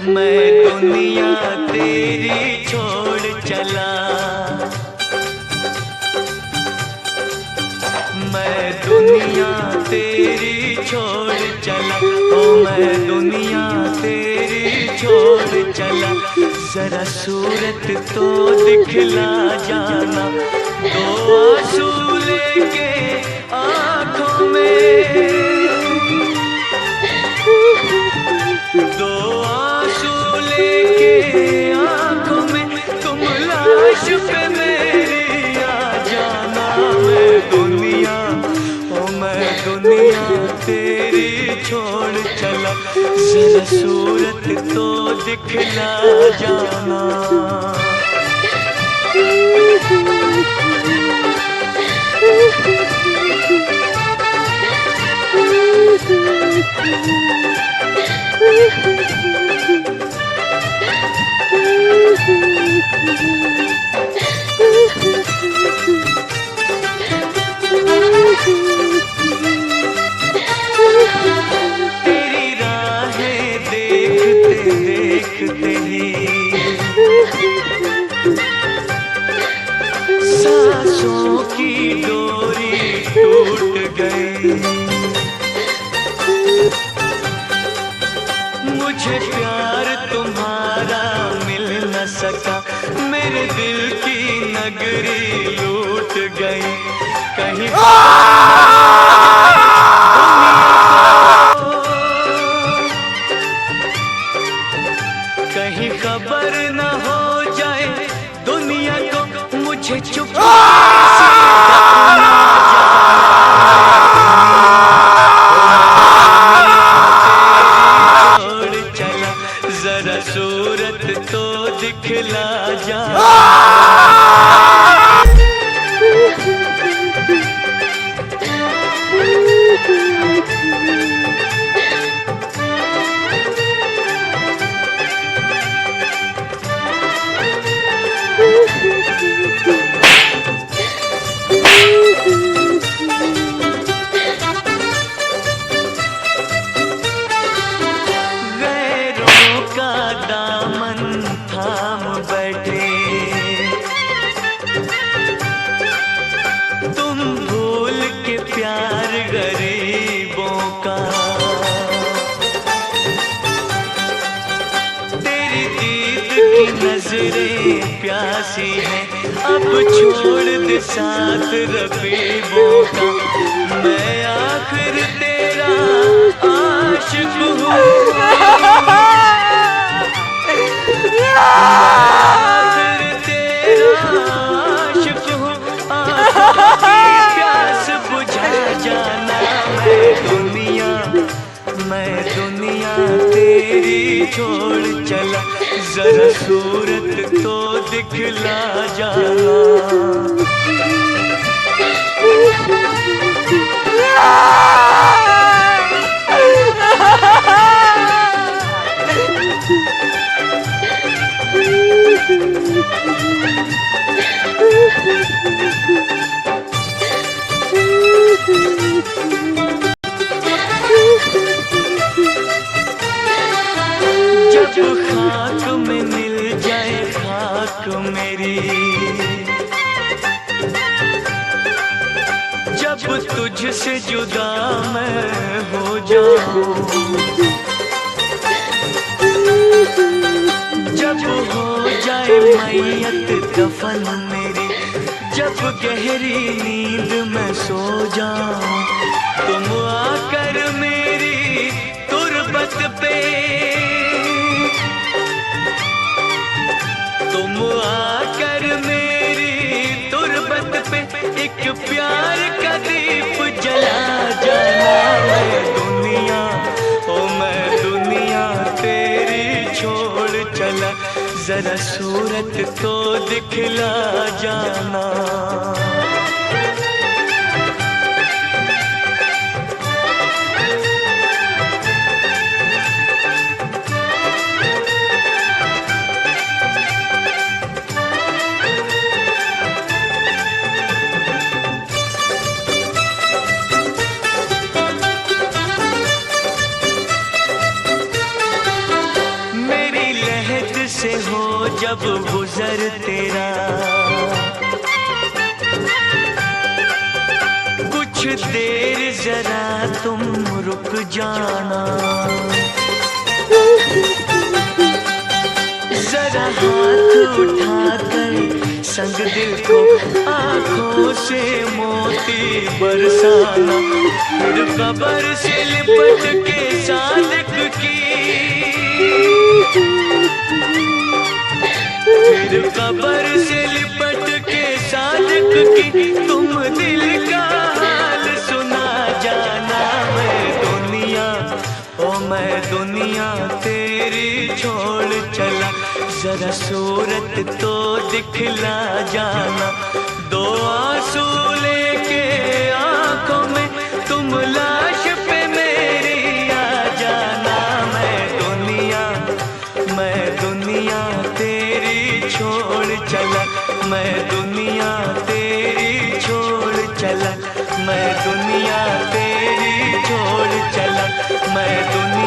मैं दुनिया तेरी छोड़ चला, मैं दुनिया तेरी छोड़ चला, ओ मैं दुनिया तेरी छोड़ चला। जरा सूरत तो दिखला जाना, दो आंसू लेके आंखों में, दो आंसू लेके आंखों में, तुम लाश पे मेरी आ जाना। मैं दुनिया, ओ मैं दुनिया तेरी छोड़ चला, जरा सूरत तो दिखला जाना। तेरी राहें देखते देखते ही सांसों की डोरी टूट गई। मुझे प्यार तुम्हारा मिल न सका, मेरे दिल की नगरी लूट गई। कहीं कहीं खबर न हो जाए दुनिया को, मुझे चुप छोड़ चला, जरा सूरत तो दिखला जा। गैरों का दामन थाम बैठे, तुम भूल के प्यार गरीबों का। तेरी दीद की नजरें प्यासी हैं, अब छोड़ दे साथ रकीबों का। मैं आखिर तेरा आशिक हूँ, आखिर तेरा आशिक हूँ, आँखों की प्यास बुझा जाना। मैं दुनिया तेरी छोड़ चला, जरा सूरत तो दिखला जाना। जब खाक में मिल जाए खाक मेरी, जब तुझसे जुदा मैं हो जाऊं, जब हो जाए मैयत दफन मेरी, जब गहरी नींद में सो जाऊं, तुम आकर मेरी तुरबत पे, तुम आकर मेरी तुरबत पे एक प्यार का दीप जला जाना। मैं दुनिया, ओ मैं दुनिया तेरी छोड़ चला, जरा सूरत तो दिखला जाना। मेरी से हो जब गुजर तेरा, कुछ देर जरा तुम रुक जाना, जरा हाथ उठाकर संग दिल को आंखों से मोती बरसाना, फिर कब्र से लिपट के सादिक की, फिर कब्र से लिपट के सादिक की तुम दिल का हाल सुना जाना। मैं दुनिया, ओ मैं दुनिया तेरी छोड़ चला, जरा सूरत तो दिखला जाना, दो आंसू लेके आंखों में तुम लाश पे मेरी आ जाना। मैं दुनिया तेरी छोड़ चला, मैं दुनिया तेरी छोड़ चला, मैं दुनिया तेरी छोड़ चला, मैं दुनिया